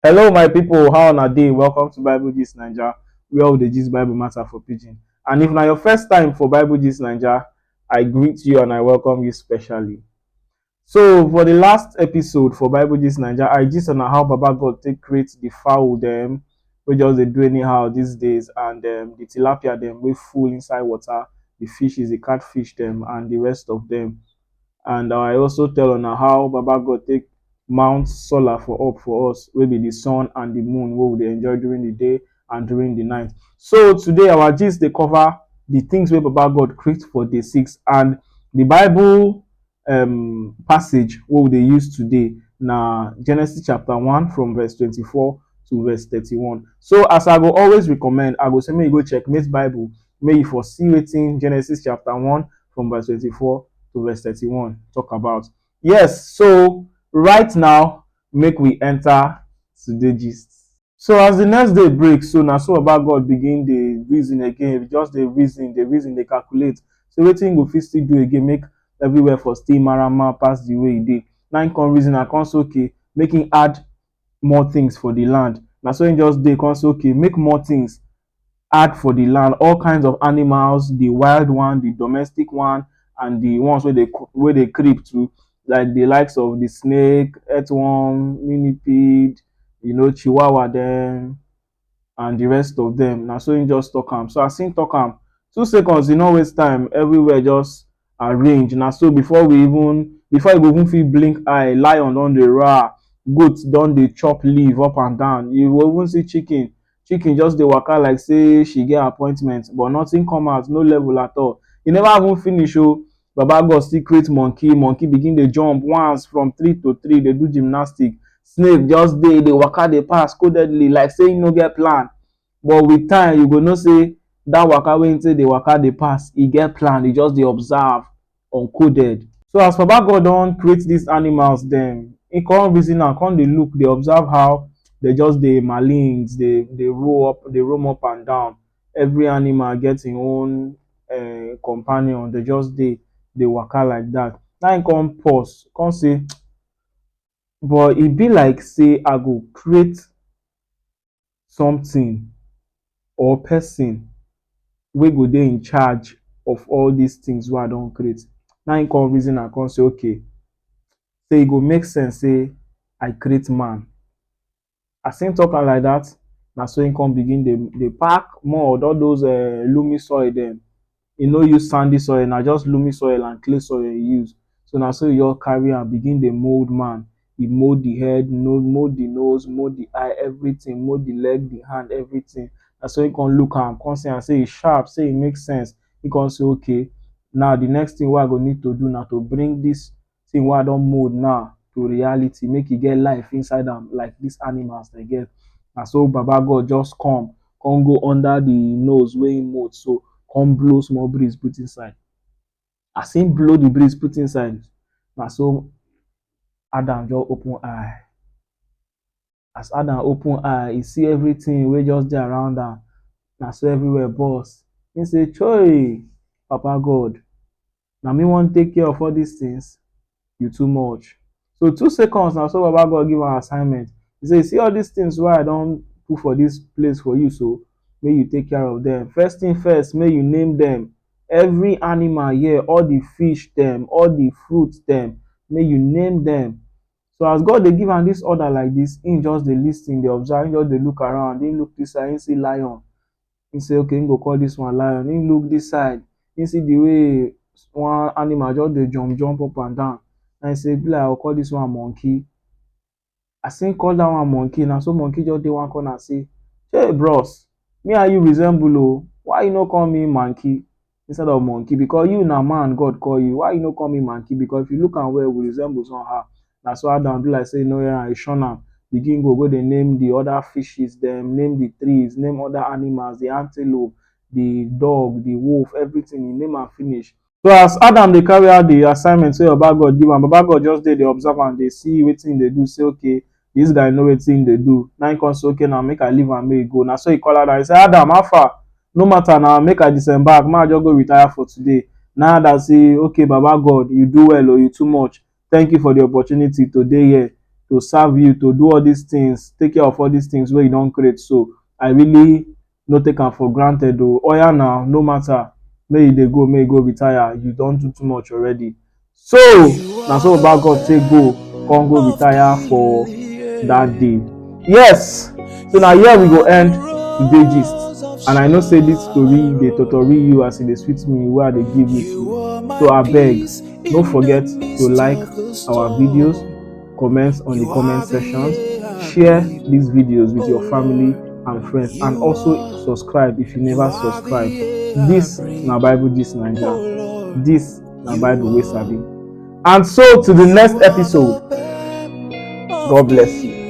Hello, my people. How on a day? Welcome to Bible Gist Naija, where all the gist Bible matter for Pidgin. And if now your first time for Bible Gist Naija, I greet you and I welcome you specially. So for the last episode for Bible Gist Naija, I gist on how Baba God take create the fowl them, we just they do anyhow these days, and the tilapia them we full inside water, the fishes, the catfish them, and the rest of them. And I also tell on how Baba God take mount solar for up for us, wey be the sun and the moon wey we dey enjoy during the day and during the night. So today our gist dey cover the things wey Baba God create for day 6, and the Bible passage wey we dey use today na Genesis chapter 1 from verse 24 to verse 31. So as I go always recommend, I go say make you go check Mate Bible, make you for see wetin Genesis chapter 1 from verse 24 to verse 31 talk about. Yes, so right now, make we enter today gist. So as the next day breaks, so now so about God begin the reason again, just the reason, they calculate. So wetin go fit still do again, make everywhere for still marama pass the way e dey. Now im come reason and come say okay, make him add more things for the land. Now so im just dey come say okay, make more things add for the land, all kinds of animals, the wild one, the domestic one, and the ones where they creep too, like the likes of the snake, earthworm, millipede, chihuahua them, and the rest of them. Now so him just talk am. So as him talk am, 2 seconds, e no waste time, everywhere just arrange. Now so before you go even fit blink eye, lion don dey roar, goat don dey chop leaf up and down. You go even see chicken just dey waka like say she get appointment, but nothing come out, no level at all. E never even finish o. Baba God still create monkey begin dey jump once from tree to tree, dey do gymnastic. Snake just dey waka dey pass codedly like say e no get plan, but with time you go know say that waka wey him take dey waka dey pass, e get plan, e just dey observe uncoded. So as Baba God don create these animals dem, e come reason am, come dey look, dey observe how they just dey malings, dey roam up and down. Every animal get im own companion, they just dey waka like that. Now im come pause, come say, but e be like say I go create something or person wey go dey in charge of all these things wey I don create. Now im come reason am, come say okay, say e go make sense say I create man. As him talk am like that, na so him come begin dey pack more all those loamy soil dem. E no use sandy soil, na just loamy soil and clay soil e use. So na so e just carry am begin dey mold man. E mold the head, mold the nose, mold the eye, everything, mold the leg, the hand, everything. Na so he come look am, come see am say e sharp, say e make sense. He come say okay, now the next thing wey I go need to do na to bring this thing wey I don mold now to reality, make e get life inside am like these animals dey get. Na so Baba God just come go under the nose wey him mold, so come blow small breeze put inside. As him blow the breeze put inside, na so Adam just open eye. As Adam open eye, e see everything wey just dey around am. Na so everywhere burst. He say, "Choi, Papa God, na me wan take care of all these things? You too much." So 2 seconds, na so Baba God give am assignment. He say, "See all these things wey I don put for this place for you, so make you take care of them. First thing first, make you name them. Every animal here, all the fish them, all the fruits them, make you name them." So as God dey give am this order like this, him just dey lis ten, dey observe, him just dey look around. Him look this side, him see lion. Him say okay, him go call this one lion. Him look this side, him see the way one animal just dey jump up and down. And he say, e be like I go call this one monkey. As him call that one monkey, na so monkey just dey one corner say, "Hey bros, me and you resemble o. Why you no call me monkey instead of monkey? Because you na man God call you. Why you no call me monkey? Because if you look am well, we resemble somehow." Na so Adam do like say you no hear am, e shun am. Begin go dey name the other fishes dem, name the trees, name other animals, the antelope, the dog, the wolf, everything. He name am finish. So as Adam dey carry out the assignment wey Baba God give am, Baba God just dey observe am, dey see wetin him dey do, say okay, this guy know wetin him dey do. Now him come say okay, now make I leave am, make e go. Na so he call Adam, he say, "Adam, how far? No matter now, make I disembark, make I just go retire for today." Now Adam say, "Okay, Baba God, you do well o, you too much. Thank you for the opportunity to dey here, to serve you, to do all these things, take care of all these things where you don't create. So I really no take am for granted. Oh yeah, now no matter may you go, may you go retire, you don't do too much already. So now so about God take go, come go retire for that day. Yes. So now here we go end today gist. And I know say this story dey totori you as e dey sweet me wey I dey give you too. So abeg, no forget to like our videos, comment on the comment sections, share these videos with your family and friends, and also subscribe if you never subscribe. This na Bible Gist Naija. This na Bible wey sabi. And so to the next episode. God bless you.